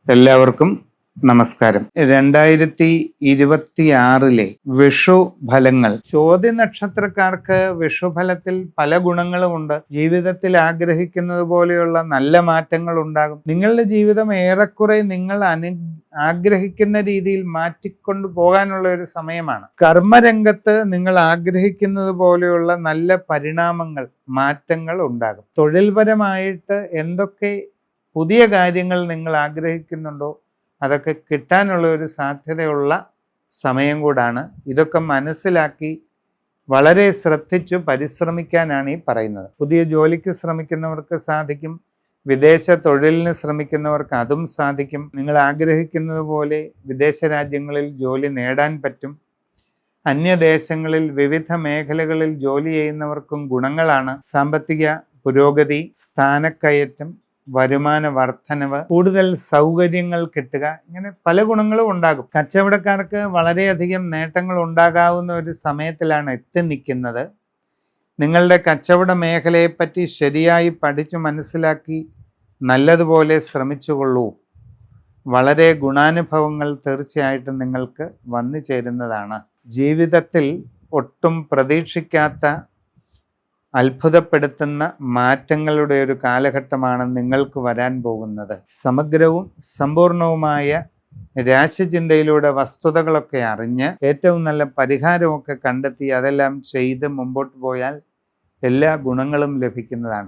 എല്ലാവർക്കും നമസ്കാരം. 2026 വിഷു ഫലങ്ങൾ. ചോദ്യ നക്ഷത്രക്കാർക്ക് വിഷുഫലത്തിൽ പല ഗുണങ്ങളുമുണ്ട്. ജീവിതത്തിൽ ആഗ്രഹിക്കുന്നത് പോലെയുള്ള നല്ല മാറ്റങ്ങൾ ഉണ്ടാകും. നിങ്ങളുടെ ജീവിതം ഏറെക്കുറെ നിങ്ങൾ ആഗ്രഹിക്കുന്ന രീതിയിൽ മാറ്റിക്കൊണ്ടു പോകാനുള്ള ഒരു സമയമാണ്. കർമ്മരംഗത്ത് നിങ്ങൾ ആഗ്രഹിക്കുന്നത് പോലെയുള്ള നല്ല പരിണാമങ്ങൾ, മാറ്റങ്ങൾ ഉണ്ടാകും. തൊഴിൽപരമായിട്ട് എന്തൊക്കെ പുതിയ കാര്യങ്ങൾ നിങ്ങൾ ആഗ്രഹിക്കുന്നുണ്ടോ അതൊക്കെ കിട്ടാനുള്ള ഒരു സാധ്യതയുള്ള സമയം കൂടാണ്. ഇതൊക്കെ മനസ്സിലാക്കി വളരെ ശ്രദ്ധിച്ചു പരിശ്രമിക്കാനാണ് ഈ പറയുന്നത്. പുതിയ ജോലിക്ക് ശ്രമിക്കുന്നവർക്ക് സാധിക്കും. വിദേശ തൊഴിലിന് ശ്രമിക്കുന്നവർക്ക് അതും സാധിക്കും. നിങ്ങൾ ആഗ്രഹിക്കുന്നത് പോലെ വിദേശ രാജ്യങ്ങളിൽ ജോലി നേടാൻ പറ്റും. അന്യദേശങ്ങളിൽ വിവിധ മേഖലകളിൽ ജോലി ചെയ്യുന്നവർക്കും ഗുണങ്ങളാണ്. സാമ്പത്തിക പുരോഗതി, സ്ഥാനക്കയറ്റം, വരുമാന വർധനവ്, കൂടുതൽ സൗകര്യങ്ങൾ കിട്ടുക, ഇങ്ങനെ പല ഗുണങ്ങളും ഉണ്ടാകും. കച്ചവടക്കാർക്ക് വളരെയധികം നേട്ടങ്ങൾ ഉണ്ടാകാവുന്ന ഒരു സമയത്തിലാണ് എത്തി നിൽക്കുന്നത്. നിങ്ങളുടെ കച്ചവട മേഖലയെപ്പറ്റി ശരിയായി പഠിച്ചു മനസ്സിലാക്കി നല്ലതുപോലെ ശ്രമിച്ചുകൊള്ളൂ. വളരെ ഗുണാനുഭവങ്ങൾ തീർച്ചയായിട്ടും നിങ്ങൾക്ക് വന്നു ചേരുന്നതാണ്. ജീവിതത്തിൽ ഒട്ടും പ്രതീക്ഷിക്കാത്ത അത്ഭുതപ്പെടുത്തുന്ന മാറ്റങ്ങളുടെ ഒരു കാലഘട്ടമാണ് നിങ്ങൾക്ക് വരാൻ പോകുന്നത്. സമഗ്രവും സമ്പൂർണവുമായ രാശിചിന്തയിലൂടെ വസ്തുതകളൊക്കെ അറിഞ്ഞ് ഏറ്റവും നല്ല പരിഹാരമൊക്കെ കണ്ടെത്തി അതെല്ലാം ചെയ്ത് മുമ്പോട്ട് പോയാൽ എല്ലാ ഗുണങ്ങളും ലഭിക്കുന്നതാണ്.